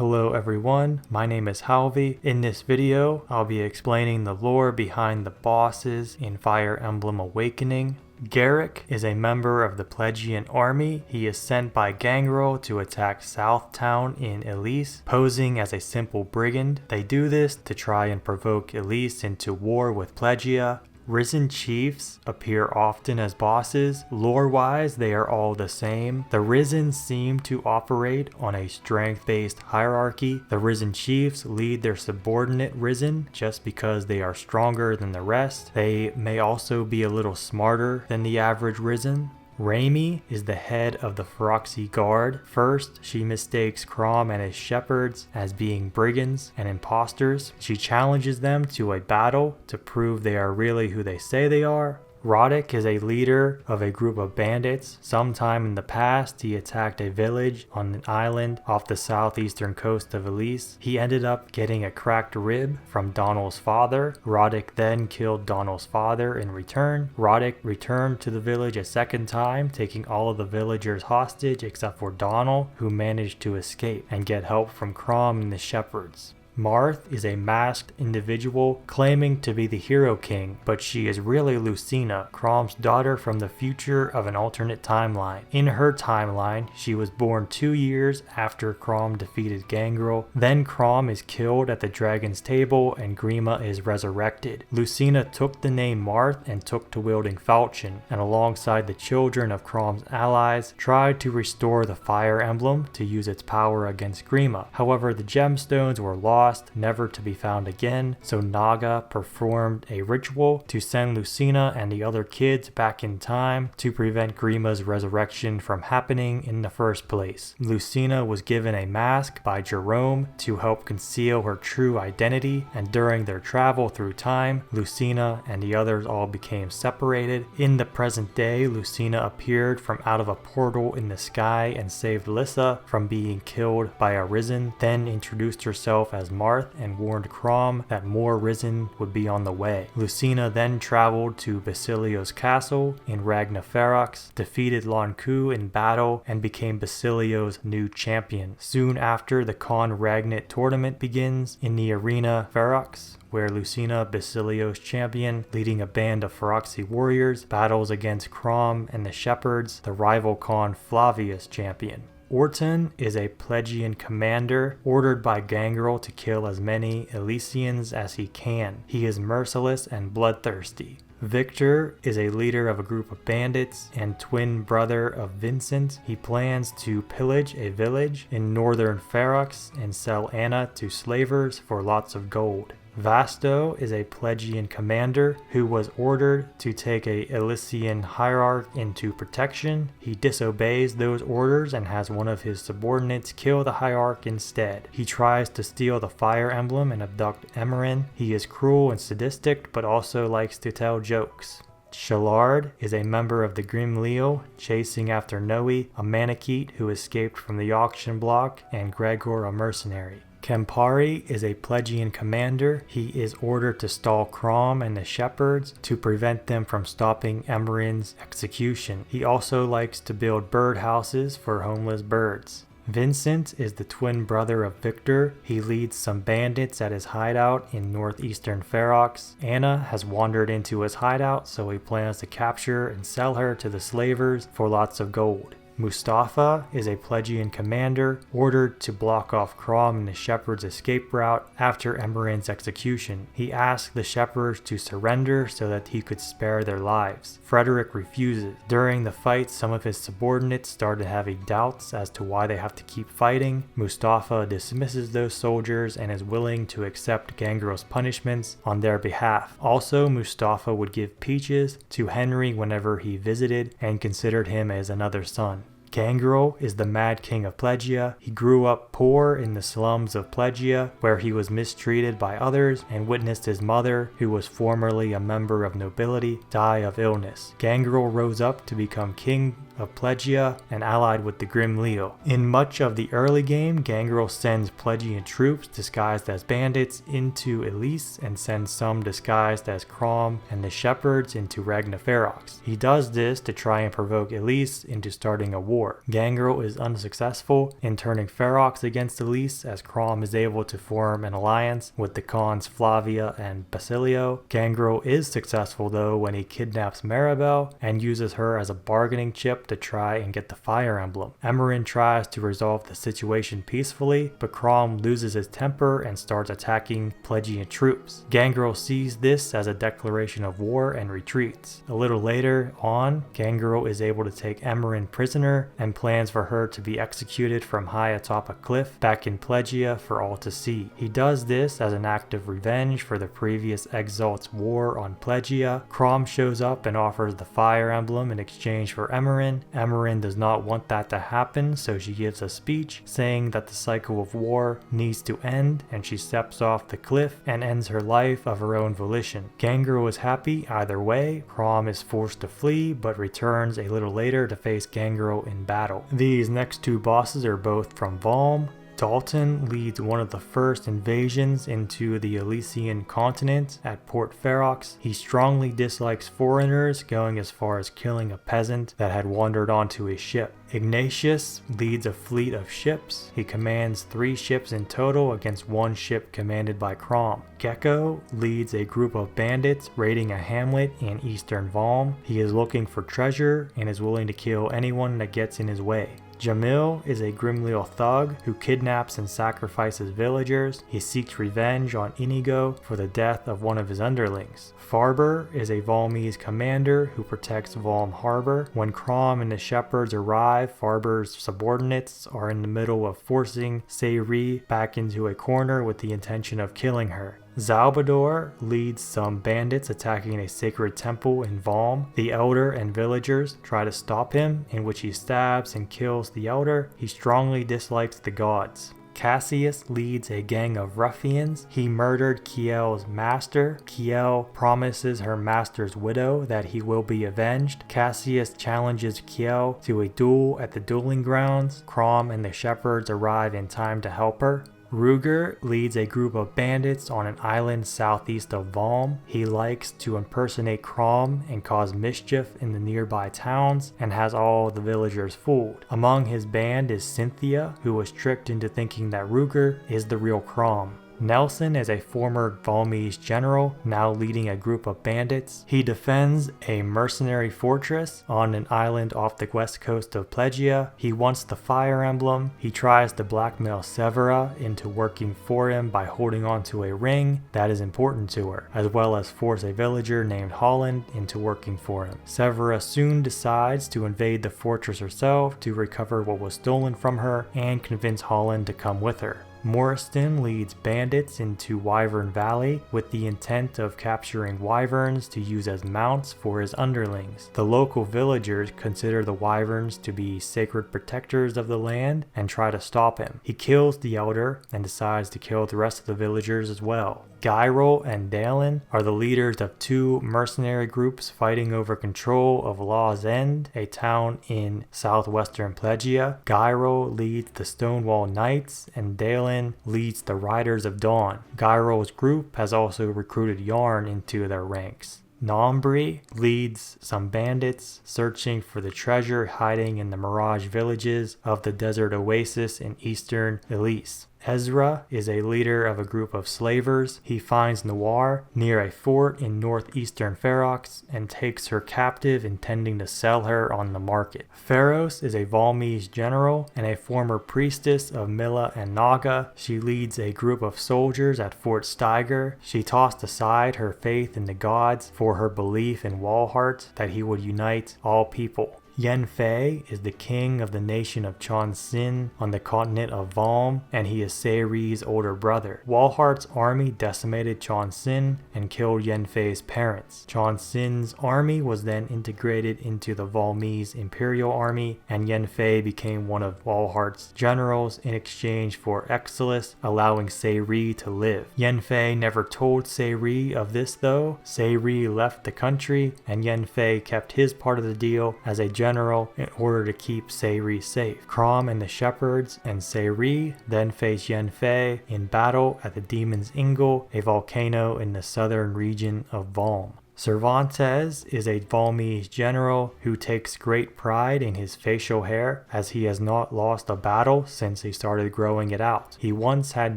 Hello everyone, my name is Halvi. In this video, I'll be explaining the lore behind the bosses in Fire Emblem Awakening. Garrick is a member of the Plegian army. He is sent by Gangrel to attack Southtown in Elise, posing as a simple brigand. They do this to try and provoke Elise into war with Plegia. Risen chiefs appear often as bosses. Lore-wise, they are all the same. The Risen seem to operate on a strength-based hierarchy. The Risen chiefs lead their subordinate Risen just because they are stronger than the rest. They may also be a little smarter than the average Risen. Raimi is the head of the Pheroxy Guard. First, she mistakes Crom and his shepherds as being brigands and imposters. She challenges them to a battle to prove they are really who they say they are. Roddick is a leader of a group of bandits. Sometime in the past, he attacked a village on an island off the southeastern coast of Elise. He ended up getting a cracked rib from Donald's father. Roddick then killed Donald's father in return. Roddick returned to the village a second time, taking all of the villagers hostage except for Donald, who managed to escape and get help from Crom and the shepherds. Marth is a masked individual claiming to be the Hero King, but she is really Lucina, Crom's daughter from the future of an alternate timeline. In her timeline, she was born 2 years after Crom defeated Gangrel. Then Crom is killed at the Dragon's Table and Grima is resurrected. Lucina took the name Marth and took to wielding falchion, and alongside the children of Crom's allies, tried to restore the Fire Emblem to use its power against Grima. However, the gemstones were lost, never to be found again, so Naga performed a ritual to send Lucina and the other kids back in time to prevent Grima's resurrection from happening in the first place. Lucina was given a mask by Jerome to help conceal her true identity, and during their travel through time, Lucina and the others all became separated. In the present day, Lucina appeared from out of a portal in the sky and saved Lissa from being killed by a Risen, then introduced herself as Marth and warned Crom that more Risen would be on the way. Lucina then traveled to Basilio's castle in Ragnaferox, defeated Lonku in battle, and became Basilio's new champion. Soon after, the Con Ragnit tournament begins in the arena Ferox, where Lucina, Basilio's champion, leading a band of Pheroxy warriors, battles against Crom and the shepherds, the rival Con Flavius champion. Orton is a Plegian commander ordered by Gangrel to kill as many Elysians as he can. He is merciless and bloodthirsty. Victor is a leader of a group of bandits and twin brother of Vincent. He plans to pillage a village in northern Ferox and sell Anna to slavers for lots of gold. Vasto is a Plegian commander who was ordered to take a Elysian hierarch into protection. He disobeys those orders and has one of his subordinates kill the hierarch instead. He tries to steal the Fire Emblem and abduct Emerin. He is cruel and sadistic, but also likes to tell jokes. Chalard is a member of the Grim Leo, chasing after Noe, a Manakete who escaped from the auction block, and Gregor, a mercenary. Campari is a Plegian commander. He is ordered to stall Crom and the shepherds to prevent them from stopping Emerin's execution. He also likes to build birdhouses for homeless birds. Vincent is the twin brother of Victor. He leads some bandits at his hideout in northeastern Ferox. Anna has wandered into his hideout, so he plans to capture and sell her to the slavers for lots of gold. Mustafa is a Plegian commander ordered to block off Crom and the shepherds' escape route after Emerin's execution. He asks the shepherds to surrender so that he could spare their lives. Frederick refuses. During the fight, some of his subordinates started having doubts as to why they have to keep fighting. Mustafa dismisses those soldiers and is willing to accept Gangrel's punishments on their behalf. Also, Mustafa would give peaches to Henry whenever he visited and considered him as another son. Gangrel is the Mad King of Plegia. He grew up poor in the slums of Plegia, where he was mistreated by others and witnessed his mother, who was formerly a member of nobility, die of illness. Gangrel rose up to become king of Plegia and allied with the Grim Leo. In much of the early game, Gangrel sends Plegian troops disguised as bandits into Elise and sends some disguised as Crom and the Shepherds into Ragnaferox. He does this to try and provoke Elise into starting a war. Gangrel is unsuccessful in turning Ferox against Elise, as Crom is able to form an alliance with the Khans Flavia and Basilio. Gangrel is successful though when he kidnaps Maribel and uses her as a bargaining chip to try and get the Fire Emblem. Emerin tries to resolve the situation peacefully, but Crom loses his temper and starts attacking Plegian troops. Gangrel sees this as a declaration of war and retreats. A little later on, Gangrel is able to take Emerin prisoner and plans for her to be executed from high atop a cliff back in Plegia for all to see. He does this as an act of revenge for the previous Exalt's war on Plegia. Crom shows up and offers the Fire Emblem in exchange for Emerin. Emerin does not want that to happen, so she gives a speech saying that the cycle of war needs to end, and she steps off the cliff and ends her life of her own volition. Gangrel is happy either way. Crom is forced to flee, but returns a little later to face Gangrel in battle. These next two bosses are both from Valm. Dalton leads one of the first invasions into the Elysian continent at Port Ferox. He strongly dislikes foreigners, going as far as killing a peasant that had wandered onto his ship. Ignatius leads a fleet of ships. He commands 3 ships in total against 1 ship commanded by Crom. Gecko leads a group of bandits raiding a hamlet in eastern Valm. He is looking for treasure and is willing to kill anyone that gets in his way. Jamil is a Grimleal thug who kidnaps and sacrifices villagers. He seeks revenge on Inigo for the death of one of his underlings. Farber is a Valmese commander who protects Valm Harbor. When Crom and the Shepherds arrive, Farber's subordinates are in the middle of forcing Sayri back into a corner with the intention of killing her. Xalbador leads some bandits attacking a sacred temple in Valm. The elder and villagers try to stop him, in which he stabs and kills the elder. He strongly dislikes the gods. Cassius leads a gang of ruffians. He murdered Kiel's master. Kiel promises her master's widow that he will be avenged. Cassius challenges Kiel to a duel at the dueling grounds. Crom and the Shepherds arrive in time to help her. Ruger leads a group of bandits on an island southeast of Valm. He likes to impersonate Crom and cause mischief in the nearby towns and has all the villagers fooled. Among his band is Cynthia, who was tricked into thinking that Ruger is the real Crom. Nelson is a former Valmese general, now leading a group of bandits. He defends a mercenary fortress on an island off the west coast of Plegia. He wants the Fire Emblem. He tries to blackmail Severa into working for him by holding onto a ring that is important to her, as well as force a villager named Holland into working for him. Severa soon decides to invade the fortress herself to recover what was stolen from her and convince Holland to come with her. Morristan leads bandits into Wyvern Valley with the intent of capturing wyverns to use as mounts for his underlings. The local villagers consider the wyverns to be sacred protectors of the land and try to stop him. He kills the elder and decides to kill the rest of the villagers as well. Gyral and Dalen are the leaders of 2 mercenary groups fighting over control of Law's End, a town in southwestern Plegia. Gyral leads the Stonewall Knights and Dalen leads the Riders of Dawn. Gyral's group has also recruited Yarn into their ranks. Nombry leads some bandits searching for the treasure hiding in the mirage villages of the desert oasis in eastern Elise. Ezra is a leader of a group of slavers. He finds Noir near a fort in northeastern Ferox and takes her captive, intending to sell her on the market. Pheros is a Valmese general and a former priestess of Mila and Naga. She leads a group of soldiers at Fort Steiger. She tossed aside her faith in the gods for her belief in Walhart that he would unite all people. Yenfei is the king of the nation of Chonsin on the continent of Valm, and he is Sayri's older brother. Walhart's army decimated Chonsin and killed Yenfei's parents. Chonsin's army was then integrated into the Valmese imperial army, and Yenfei became one of Walhart's generals in exchange for Excellus, allowing Sayri to live. Yenfei never told Sayri of this though. Sayri left the country, and Yenfei kept his part of the deal as a general general in order to keep Sayri safe. Crom and the shepherds and Sayri then face Yenfei in battle at the Demon's Ingle, a volcano in the southern region of Valm. Cervantes is a Valmese general who takes great pride in his facial hair, as he has not lost a battle since he started growing it out. He once had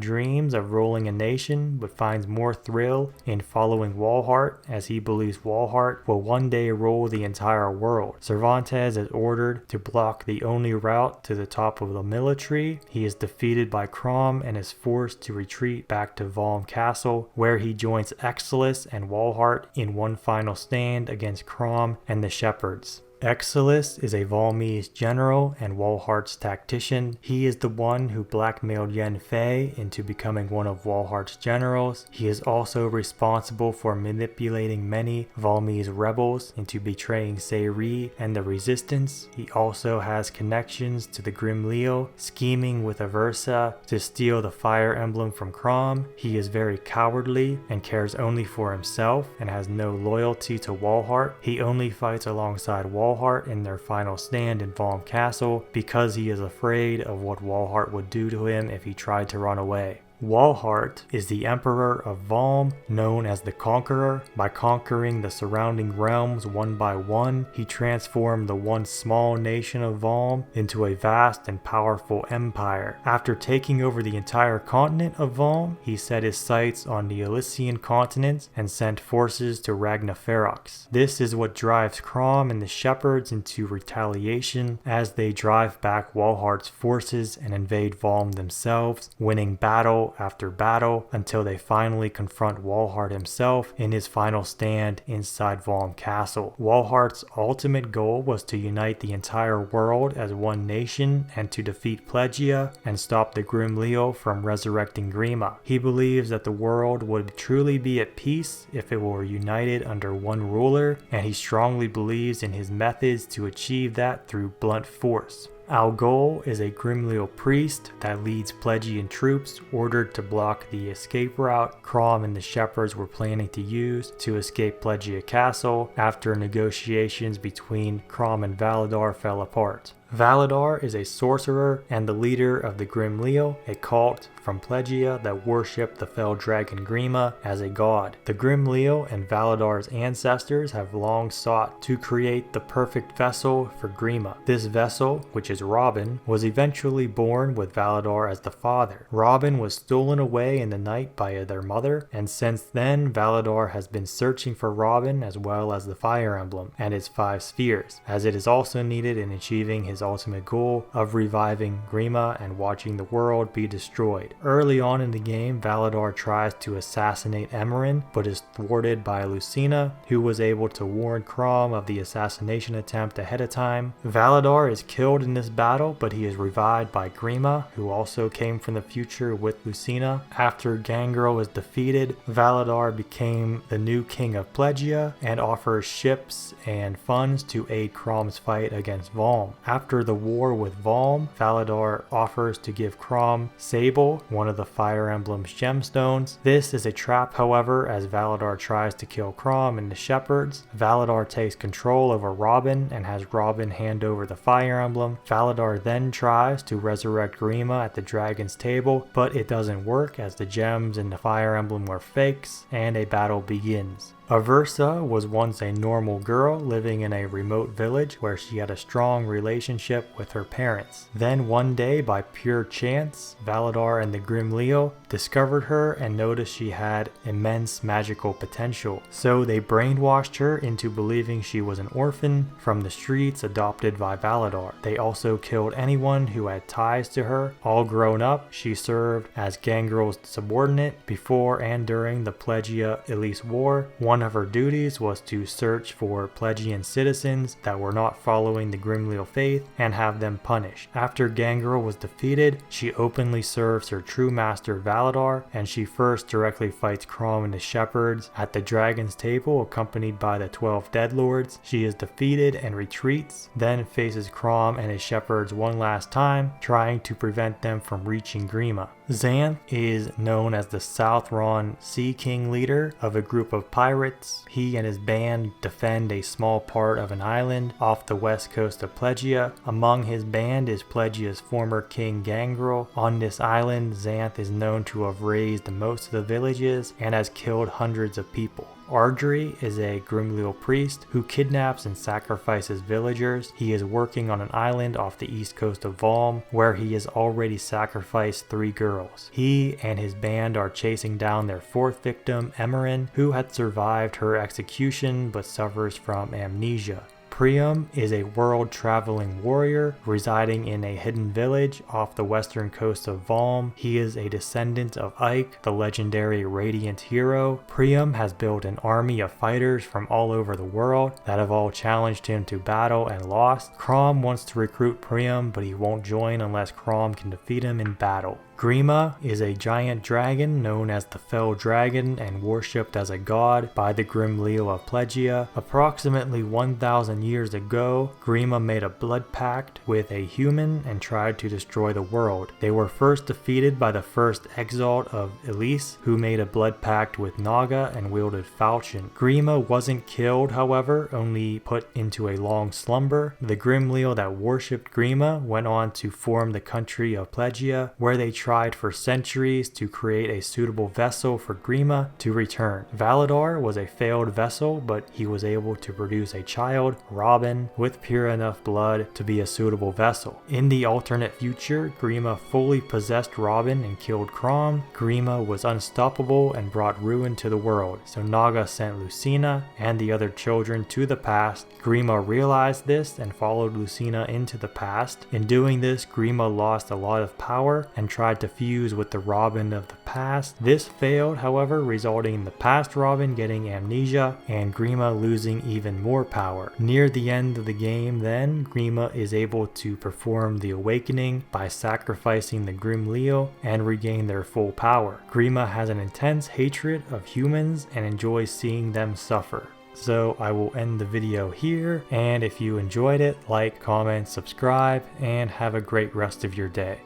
dreams of ruling a nation, but finds more thrill in following Walhart, as he believes Walhart will one day rule the entire world. Cervantes is ordered to block the only route to the top of the military. He is defeated by Crom and is forced to retreat back to Valm Castle, where he joins Excellus and Walhart in one final stand against Crom and the shepherds. Excellus is a Valmese general and Walhart's tactician. He is the one who blackmailed Yenfei into becoming one of Walhart's generals. He is also responsible for manipulating many Valmese rebels into betraying Sayri and the resistance. He also has connections to the Grim Leo, scheming with Aversa to steal the Fire Emblem from Crom. He is very cowardly and cares only for himself and has no loyalty to Walhart. He only fights alongside Walhart in their final stand in Valm Castle because he is afraid of what Walhart would do to him if he tried to run away. Walhart is the Emperor of Valm, known as the Conqueror. By conquering the surrounding realms one by one, he transformed the once small nation of Valm into a vast and powerful empire. After taking over the entire continent of Valm, he set his sights on the Elysian continent and sent forces to Ragnarok. This is what drives Crom and the shepherds into retaliation as they drive back Walhart's forces and invade Valm themselves, winning battle after battle until they finally confront Walhart himself in his final stand inside Valm Castle. Walhart's ultimate goal was to unite the entire world as one nation and to defeat Plegia and stop the Grim Leo from resurrecting Grima. He believes that the world would truly be at peace if it were united under one ruler, and he strongly believes in his methods to achieve that through blunt force. Algol is a Grim Leo priest that leads Plegian troops ordered to block the escape route Crom and the shepherds were planning to use to escape Plegia Castle after negotiations between Crom and Validar fell apart. Validar is a sorcerer and the leader of the Grim Leo, a cult from Plegia that worship the fell dragon Grima as a god. The Grim Leo and Validar's ancestors have long sought to create the perfect vessel for Grima. This vessel, which is Robin, was eventually born with Validar as the father. Robin was stolen away in the night by their mother, and since then Validar has been searching for Robin as well as the Fire Emblem and its 5 spheres, as it is also needed in achieving his ultimate goal of reviving Grima and watching the world be destroyed. Early on in the game, Validar tries to assassinate Emerin, but is thwarted by Lucina, who was able to warn Crom of the assassination attempt ahead of time. Validar is killed in this battle, but he is revived by Grima, who also came from the future with Lucina. After Gangrel is defeated, Validar became the new king of Plegia and offers ships and funds to aid Crom's fight against Valm. After the war with Valm, Validar offers to give Crom Sable, one of the Fire Emblem's gemstones. This is a trap, however, as Validar tries to kill Crom and the shepherds. Validar takes control over Robin and has Robin hand over the Fire Emblem. Validar then tries to resurrect Grima at the dragon's table, but it doesn't work as the gems in the Fire Emblem were fakes, and a battle begins. Aversa was once a normal girl living in a remote village where she had a strong relationship with her parents. Then one day, by pure chance, Validar and the Grim Leo discovered her and noticed she had immense magical potential. So they brainwashed her into believing she was an orphan from the streets adopted by Validar. They also killed anyone who had ties to her. All grown up, she served as Gangrel's subordinate before and during the Plegia Elise War. One of her duties was to search for Plegian citizens that were not following the Grim Leo faith and have them punished. After Gangrel was defeated, she openly serves her true master Validar, and she first directly fights Crom and the shepherds at the dragon's table accompanied by the 12 dead lords. She is defeated and retreats, then faces Crom and his shepherds one last time, trying to prevent them from reaching Grima. Zanth is known as the Southron Sea King leader of a group of pirates. He and his band defend a small part of an island off the west coast of Plegia. Among his band is Plegia's former king Gangrel. On this island, Zanth is known to have razed most of the villages and has killed hundreds of people. Ardri is a Grimleal priest who kidnaps and sacrifices villagers. He is working on an island off the east coast of Valm, where he has already sacrificed 3 girls. He and his band are chasing down their 4th victim, Emerin, who had survived her execution but suffers from amnesia. Priam is a world-traveling warrior residing in a hidden village off the western coast of Valm. He is a descendant of Ike, the legendary Radiant hero. Priam has built an army of fighters from all over the world that have all challenged him to battle and lost. Crom wants to recruit Priam, but he won't join unless Crom can defeat him in battle. Grima is a giant dragon known as the Fell Dragon and worshipped as a god by the Grimleal of Plegia. Approximately 1,000 years ago, Grima made a blood pact with a human and tried to destroy the world. They were first defeated by the first exalt of Elise, who made a blood pact with Naga and wielded falchion. Grima wasn't killed, however, only put into a long slumber. The Grimleal that worshipped Grima went on to form the country of Plegia, where they tried for centuries to create a suitable vessel for Grima to return. Validar was a failed vessel, but he was able to produce a child, Robin, with pure enough blood to be a suitable vessel. In the alternate future, Grima fully possessed Robin and killed Crom. Grima was unstoppable and brought ruin to the world, so Naga sent Lucina and the other children to the past. Grima realized this and followed Lucina into the past. In doing this, Grima lost a lot of power and tried to fuse with the Robin of the past. This failed, however, resulting in the past Robin getting amnesia and Grima losing even more power. Near the end of the game then, Grima is able to perform the awakening by sacrificing the Grimleal and regain their full power. Grima has an intense hatred of humans and enjoys seeing them suffer. So I will end the video here, and if you enjoyed it, like, comment, subscribe, and have a great rest of your day.